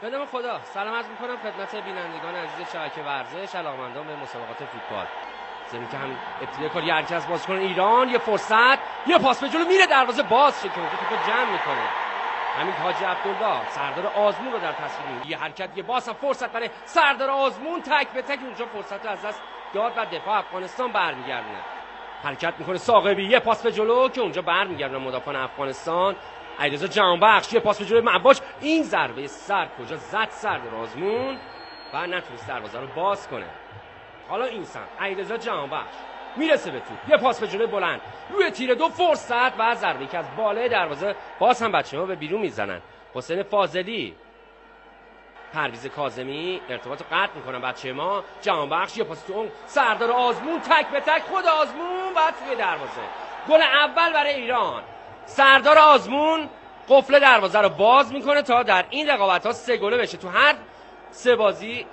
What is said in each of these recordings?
به نام خدا سلام عرض می‌کنم خدمت بینندگان عزیز شبکه ورزش، علاقه‌مندان به مسابقات فوتبال. زمین که هم ابتدای کار یه حرکت از بازیکن ایران، یه فرصت، یه پاس به جلو، میره دروازه باز شه که اونجا توپو جمع میکنه. همین حاجی عبدالله سردار آزمون رو در تصویر می‌بینید. یه حرکت، یه باز، هم فرصت برای سردار آزمون، تک به تک اونجا فرصت رو از دست داد و دفاع افغانستان برمیگردونه. حرکت میکنه ثاقبی، یه پاس به جلو که اونجا برمیگردونه مدافعان افغانستان. علیرضا جهانبخش یه پاس به جلوی معباش، این ضربه سر کجا زد سردار آزمون و نتونست دروازه رو باز کنه. حالا این سمت علیرضا جهانبخش میرسه به توپ، یه پاس به جلوی بلند روی تیر دو، فرصت و ضربه‌ای که از بالای دروازه باز هم بچه‌ها به بیرون میزنن. حسین فاضلی، پرویز کاظمی ارتباط رو قطع میکنن بچه ما. جهانبخش یه پاس تو اون سردار آزمون، تک به تک خود آزمون و توی دروازه. گل اول برای ایران. سردار آزمون قفل دروازه رو باز میکنه تا در این رقابت ها 3 گله بشه تو هر 3 بازی.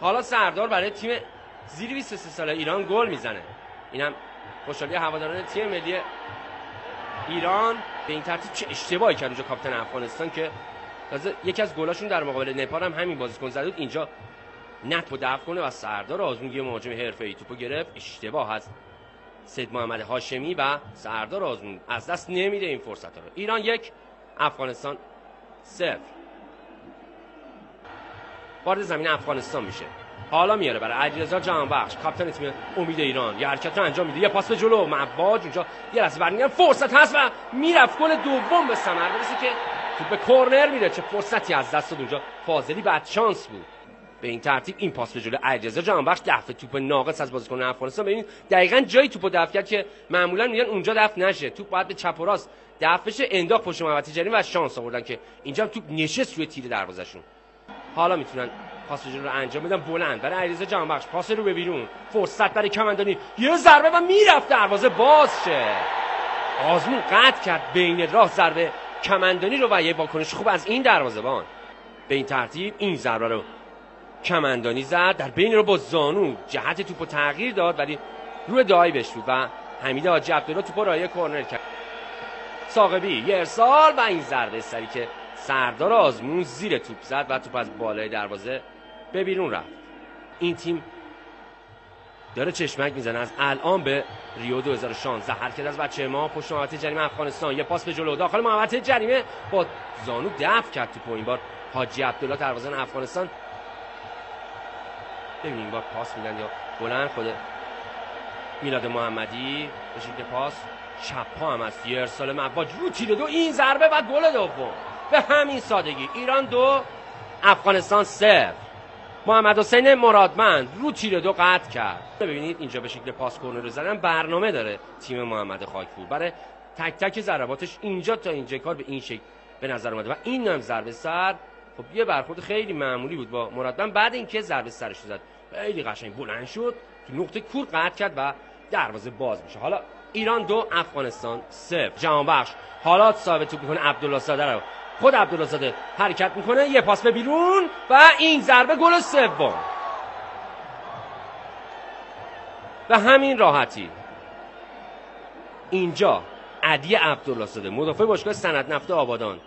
حالا سردار برای تیم زیر 23 ساله ایران گل میزنه. اینم خوشحالی هواداران تیم ملی ایران. به این ترتیب چه اشتباهی کرد اونجا کاپیتان افغانستان که تازه یکی از گلاشون در مقابل نپال هم همین بازیکن زد بود. اینجا نتو دفع کنه و سردار آزمون یه مهاجم حرفه‌ای توپو گرفت. اشتباه از سید محمد هاشمی و سردار آزمون از دست نمیده این فرصت رو. ایران 1، افغانستان 0. وارد زمین افغانستان میشه. حالا میاره برای علیرضا جهانبخش کاپیتان تیم امید ایران، یه حرکت رو انجام میده، یه پاس به جلو، معباج اونجا یه لحظه برمیگردن، فرصت هست و میرفت گل دوم به ثمر برسه که توپ به کرنر میره. چه فرصتی از دست داد اونجا فاضلی، بعد شانس بود. به این ترتیب این پاس به جلو علیرضا جهانبخش دفع توپ ناقص از بازیکن افغانستان. ببینید دقیقاً جایی توپو دفع کرد که معمولا میگن اونجا دفع نشه، توپ باید به چپ و راست دفع بشه، انداخت پشت محوطه جریمه و شانس آوردن که اینجا توپ نشست روی تیر دروازه‌شون. حالا میتونن پاس به جلو رو انجام بدن بلند برای علیرضا جهانبخش، پاس رو به بیرون، فرصت برای کمندانی، یه ضربه و میرفت دروازه باز شه. آزمون قطع کرد بین راه ضربه کمندانی رو و یه واکنش خوب از این دروازه‌بان. به این ترتیب این ضربه رو کمندانی زد، در بین رو با زانو جهت توپو تغییر داد ولی روی دعایی بهش بود و حمید حاجی عبدالله توپو رایه کرنر کرد. ثاقبی یه ارسال و این ضربه سری که سردار آزمون زیر توپ زد و توپ از بالای دروازه به بیرون رفت. این تیم داره چشمک میزنه از الان به ریو 2016. حرکت از بچه ما پشت محوطه جریمه افغانستان، یه پاس به جلو داخل محوطه جریمه، با زانو دفع کرد توپو. این بار حاجی عبدالله دروازه‌بان افغانستان. ببینیم این بار پاس میدن یا بلند خود میلاد محمدی به شکل پاس چپ پا هم است، یه ارسال معباج رو تیر دو، این ضربه و گل دوم. به همین سادگی ایران 2، افغانستان 0. محمد حسین مرادمند رو تیر دو قطع کرد. ببینید اینجا به شکل پاس کرنر رو زدن. برنامه داره تیم محمد خاکپور برای تک تک ضرباتش. اینجا تا اینجا کار به این شکل به نظر اومده و این هم ضربه سر. خب یه برخورد خیلی معمولی بود با مرادمند. بعد اینکه ضربه سرش زد خیلی قشنگ بلند شد تو نقطه کور قطع کرد و دروازه باز میشه. حالا ایران 2، افغانستان 0. جهانبخش حالا ثابت توپ میکنه عبدالله زاده رو. خود عبدالله زاده حرکت میکنه، یه پاس به بیرون و این ضربه گل سوم. و همین راحتی اینجا علی عبدالله زاده مدافع باشگاه سند نفت آبادان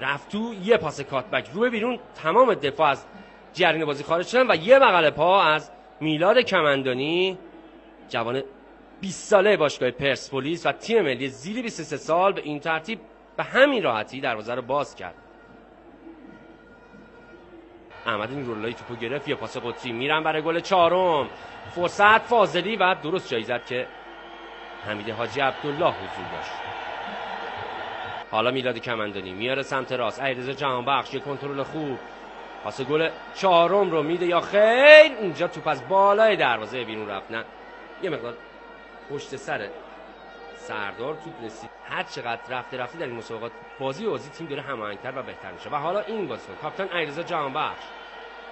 رفت تو، یه پاس کاتبک رو به بیرون، تمام دفاع از جریان بازی خارج شدن و یه بغل پا از میلاد کمندانی جوان 20 ساله باشگاه پرسپولیس و تیم ملی زیر 23 سال. به این ترتیب به همین راحتی دروازه رو باز کرد. احمد این رولای توپو گرفت، یه پاس قطری، میرن برای گل 4. فرصت فاضلی و درست جایی زد که حمید حاجی عبدالله حضور داشت. حالا میلاد کمندانی میاره سمت راست، علیرضا جهانبخش یه کنترل خوب، پاس گل 4 رو میده یا خیر؟ اینجا توپ از بالای دروازه بیرون رفت. نه یه مقدار پشت سر سردار توپ رسید. هر چقدر رفته در این مسابقات بازی تیم داره هماهنگ‌تر و بهتر میشه. و حالا این بازیکن کاپیتان علیرضا جهانبخش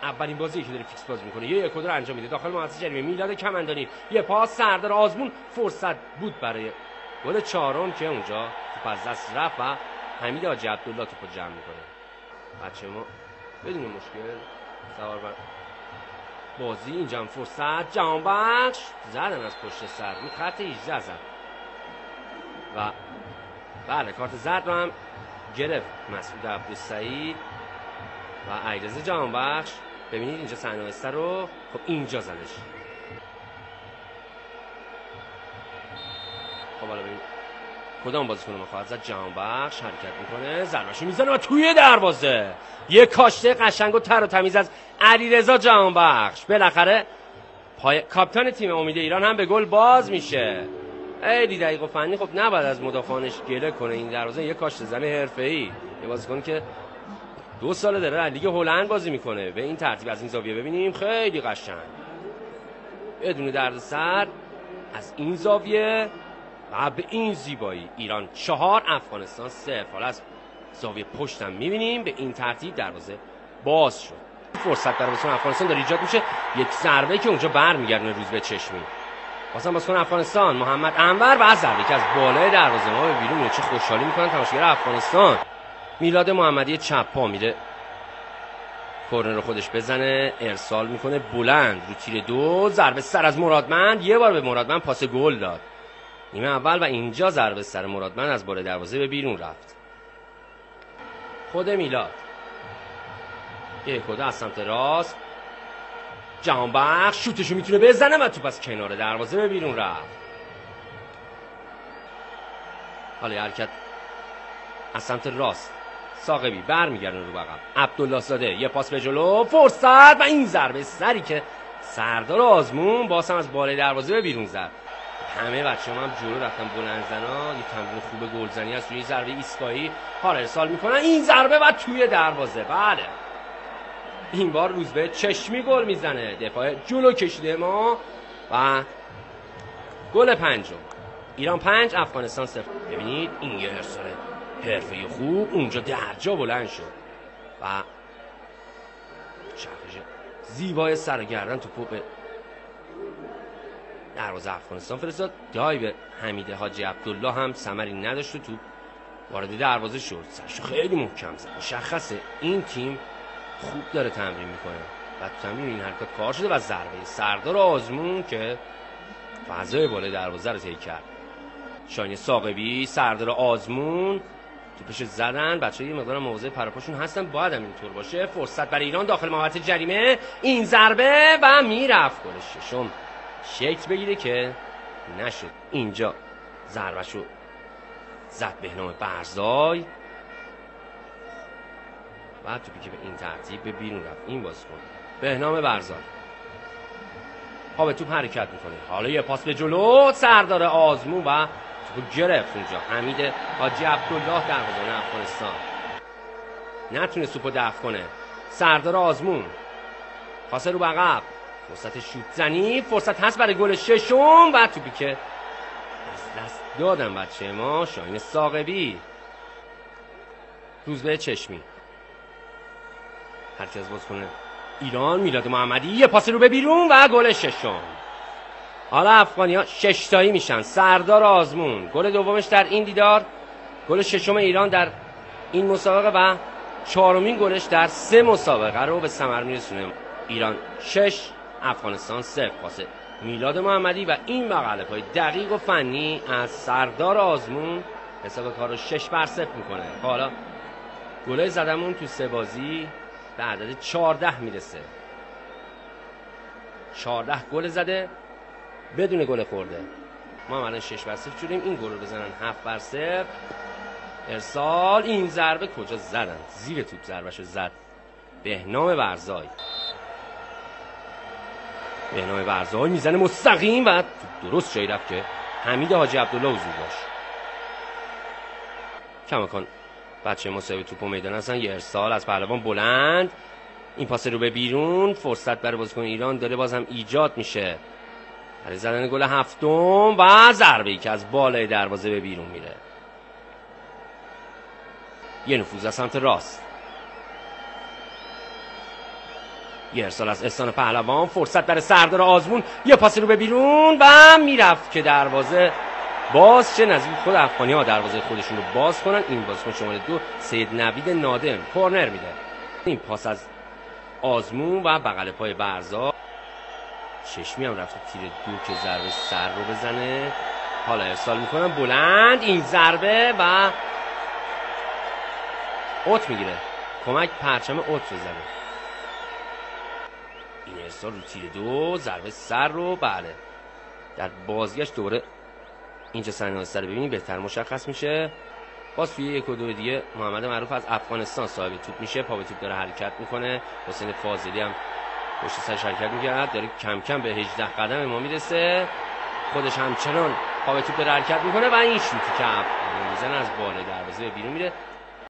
اولین بازی که داره فیکس بازی میکنه، یه کد رو انجام میده داخل محوطه جریمه. میلاد کمندانی یه پاس، سردار آزمون فرصت بود برای گل 4 که اونجا توپ از دست رفت و حمید حاجی عبدالله توپو جمع میکنه. بچه ما بدون مشکل سوار بر بازی. اینجا هم فرصت، جهانبخش زدن از پشت سر رو خط 18 زد و بله کارت زرد رو هم گرفت مسعود عبدالسعید. و علیرضا جهانبخش ببینید اینجا صحنه رو خب اینجا زدش. خب حالا ببینید کدام بازیکن میخواد زد. جهانبخش حرکت میکنه، ضربه‌شو میزنه و توی دروازه. یه کاشته قشنگ و تر و تمیز از علیرضا جهانبخش. بالاخره پای کاپیتان تیم امید ایران هم به گل باز میشه. خیلی دقیق و فنی. خب نباید از مدافعانش گله کنه. این دروازه یه کاشته زن حرفه‌ای، یه بازیکن که 2 سال داره در لیگ هلند بازی میکنه. به این ترتیب از این زاویه ببینیم خیلی قشنگ بدون دردسر از این زاویه و به این زیبایی. ایران 4، افغانستان 0. حالا از زاویه پشتم میبینیم به این ترتیب دروازه باز شد. فرصت در بازیکن افغانستان داره ایجاد میشه. یک ضربه که اونجا برمیگردونه روزبه چشمی. واسه بازیکن افغانستان محمد انور و ضربه که از بالای دروازه ما به بیرون میره. چه خوشحالی میکنن تماشاگر افغانستان. میلاد محمدی چپ پا میره کورنر رو خودش بزنه، ارسال میکنه بلند رو تیر 2. ضربه سر از مرادمند. یه بار به مرادمند پاس گل داد نیمه اول و اینجا ضربه سر مرادمند از بالای دروازه به بیرون رفت. خود میلاد 1-2 از سمت راست. جهانبخش شوتشو میتونه بزنه و توپ از کنار دروازه به بیرون رفت. حالا حرکت از سمت راست. ساقبی برمیگردونه رو عقب. عبدالله زاده یه پاس به جلو، فرصت و این ضربه سری که سردار آزمون باز هم از بالای دروازه به بیرون زد. همه بچه‌ها هم جلو رفتن بلندزنا. یه تمرین خوب گلزنی هست روی ضربه ایستگاهی. حالا ارسال میکنن این ضربه و توی دروازه. بله این بار روزبه چشمی گل میزنه. دفاع جلو کشیده ما و گل 5. ایران 5 افغانستان 0. ببینید این یه ارسال حرفه‌ای خوب اونجا درجا بلند شد و چرخش زیبای سرگردن توپو به دروازه افغانستان فرستاد. دایو حمید حاجی عبدالله هم ثمری نداشت و توپ وارد دروازه شد. سرشو خیلی محکم زد. مشخصه این تیم خوب داره تمرین میکنه و تو تمرین این حرکات کار شده و ضربه سردار آزمون که فضای بالای دروازه رو طی کرد. شاهین ساقبی، سردار آزمون توپش زدن. بچه‌ها یه مقدار مواظب پرپاشون هستن، باید هم اینطور باشه. فرصت برای ایران داخل محوطه جریمه. این ضربه و میرفت گل 6 شکل بگیره که نشد. اینجا ضربهشو زد بهنام برزای و توپی که به این ترتیب به بیرون رفت. این بازیکن بهنام برزای ها به توپ حرکت میکنه. حالا یه پاس به جلو، سردار آزمون و توپ گرفت اونجا. حمید حاجی عبدالله دروازه‌بان افغانستان نتونه توپو دفع کنه. سردار آزمون پاس رو به عقب، فرصت شوت زنی، فرصت هست برای گل 6 و توپی که از دست دادن بچه ما. شاهین ساقبی، روزبه چشمی، هرچی از باز کنه ایران. میلاد محمدی یه پاس رو به بیرون و گل 6. حالا افغانی‌ها 6 تایی میشن. سردار آزمون گل دومش در این دیدار، گل 6 ایران در این مسابقه و 4مین گلش در 3 مسابقه رو به ثمر میرسونه. ایران 6 افغانستان 0. پاس میلاد محمدی و این بغل پای دقیق و فنی از سردار آزمون حساب کار رو 6-0 میکنه. حالا گل زدمون تو 3 بازی به عدد 14 میرسه. 14 گل زده بدون گل خورده. ما الان 6-0 شدیم. این گل رو بزنن 7-0. ارسال، این ضربه کجا زدن؟ زیر توپ ضربهشو زد بهنام برزای. بهنام برزای میزنه مستقیم و درست جایی رفت که حمید حاجی عبدالله حضور داشت. کماکان بچه مصاحب توپو میدان هستن. یه ارسال از پهلوان بلند، این پاس رو به بیرون. فرصت برای بازیکن ایران داره بازم ایجاد میشه برای زدن گل 7 و ضربه‌ای که از بالای دروازه به بیرون میره. یه نفوذ از سمت راست، یه ارسال از احسان پهلوان، فرصت برای سردار آزمون، یه پاس رو به بیرون و میرفت که دروازه باز چه نزدیک خود افغانی‌ها دروازه خودشون رو باز کنن. این بازیکن شماره 2 سید نوید نادم کورنر میده. این پاس از آزمون و بغل پای برزا. چشمی هم رفته تیر 2 که ضربه سر رو بزنه. حالا ارسال میکنن بلند، این ضربه و اوت میگیره. کمک پرچم قدس رو زده. این ارسال رو تیر 2 ضربه سر رو بله در بازگشت دوره اینجا صحنه سر ببینید بهتر مشخص میشه. باز توی 1 و 2 دیگه محمد معروف از افغانستان صاحب توپ میشه، پا به توپ داره حرکت میکنه. حسین فاضلی هم پشت سرش حرکت میکرد، داره کم کم به 18 قدم ما میرسه، خودش همچنان پا به توپ داره حرکت میکنه و این شوتی که میزنه از بالای دروازه بیرون میره.